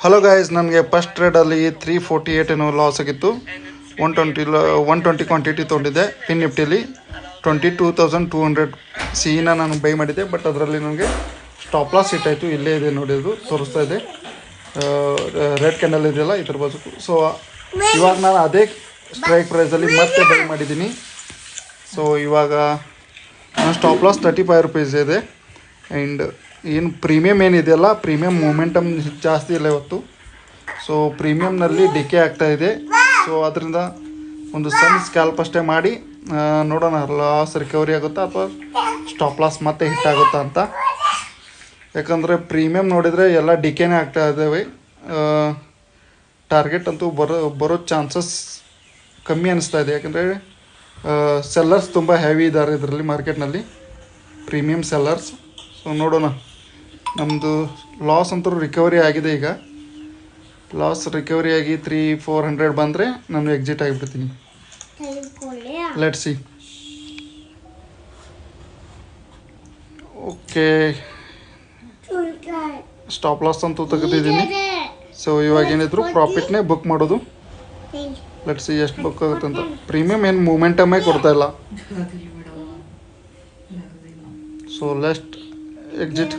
Hello guys, ನನಗೆ first ಟ್ರೇಡಲ್ಲಿ 348 ಏನೋ loss ಆಗಿತ್ತು. 120 ಕ್ವಾಂಟಿಟಿ ತೊಗೊಂಡಿದ್ದೆ. ಪಿನ್ ನಿಫ್ಟಿಲಿ 22,200 ಸಿನ ನಾನು ಬೈ ಮಾಡಿದ್ದೆ. ಬಟ್ ಅದರಲ್ಲಿ ನನಗೆ ಸ್ಟಾಪ್ ಲಾಸ್ ಇಟ್ಟಾಯಿತು. ಇಲ್ಲೇ ಇದೆ ನೋಡಿ, ಅದು ತೋರಿಸ್ತಾ ಇದೆ, ರೆಡ್ ಕ್ಯಾಂಡಲ್ ಇದೆಯಲ್ಲ ಇದ್ರ ಬಾಜು. ಸೊ ಇವಾಗ ನಾನು ಅದೇ ಸ್ಟ್ರೈಕ್ ಪ್ರೈಸಲ್ಲಿ ಮತ್ತೆ ಬೈ ಮಾಡಿದ್ದೀನಿ. ಸೊ ಇವಾಗ ನನ್ನ ಸ್ಟಾಪ್ ಲಾಸ್ 35 ರೂಪೀಸ್ ಇದೆ. ಆ್ಯಂಡ್ ಏನು ಪ್ರೀಮಿಯಮ್ ಏನಿದೆಯಲ್ಲ, ಪ್ರೀಮಿಯಮ್ ಮೂಮೆಂಟಮ್ ಜಾಸ್ತಿ ಇಲ್ಲ ಇವತ್ತು. ಸೊ ಪ್ರೀಮಿಯಮ್ನಲ್ಲಿ ಡಿಕೆ ಆಗ್ತಾಯಿದೆ. ಸೊ ಅದರಿಂದ ಒಂದು ಸಣ್ಣ ಸ್ಕ್ಯಾಲ್ಪ್ ಅಷ್ಟೇ ಮಾಡಿ ನೋಡೋಣ ಲಾಸ್ ರಿಕವರಿ ಆಗುತ್ತಾ ಅಥವಾ ಸ್ಟಾಪ್ ಲಾಸ್ ಮತ್ತೆ ಹಿಟ್ ಆಗುತ್ತಾ ಅಂತ. ಯಾಕಂದರೆ ಪ್ರೀಮಿಯಮ್ ನೋಡಿದರೆ ಎಲ್ಲ ಡಿಕೆನೇ ಆಗ್ತಾ ಇದ್ದಾವೆ. ಟಾರ್ಗೆಟ್ ಅಂತೂ ಬರೋ ಚಾನ್ಸಸ್ ಕಮ್ಮಿ ಅನ್ನಿಸ್ತಾ ಇದೆ. ಯಾಕಂದರೆ ಸೆಲ್ಲರ್ಸ್ ತುಂಬ ಹೆವಿ ಇದ್ದಾರೆ ಇದರಲ್ಲಿ ಮಾರ್ಕೆಟ್ನಲ್ಲಿ, ಪ್ರೀಮಿಯಮ್ ಸೆಲ್ಲರ್ಸ್. ಸೊ ನೋಡೋಣ, ನಮ್ಮದು ಲಾಸ್ ಅಂತೂ ರಿಕವರಿ ಆಗಿದೆ. ಈಗ ಲಾಸ್ ರಿಕವರಿ ಆಗಿ 300-400 ಬಂದರೆ ನಾನು ಎಕ್ಸಿಟ್ ಆಗಿಬಿಡ್ತೀನಿ. Let's see. Okay, stop loss ಅಂತೂ ತೆಗೆದಿದ್ದೀನಿ. ಸೊ ಇವಾಗ ಏನಿದ್ರು ಪ್ರಾಫಿಟ್ನೇ ಬುಕ್ ಮಾಡೋದು. ಲೆಟ್ಸ್ ಸಿ ಎಷ್ಟು ಬುಕ್ ಆಗುತ್ತೆ ಅಂತ. ಪ್ರೀಮಿಯಮ್ ಏನು ಮೂಮೆಂಟಮೇ ಕೊಡ್ತಾ ಇಲ್ಲ. ಸೊ ಲೆಸ್ಟ್ ಎಕ್ಸಿಟ್.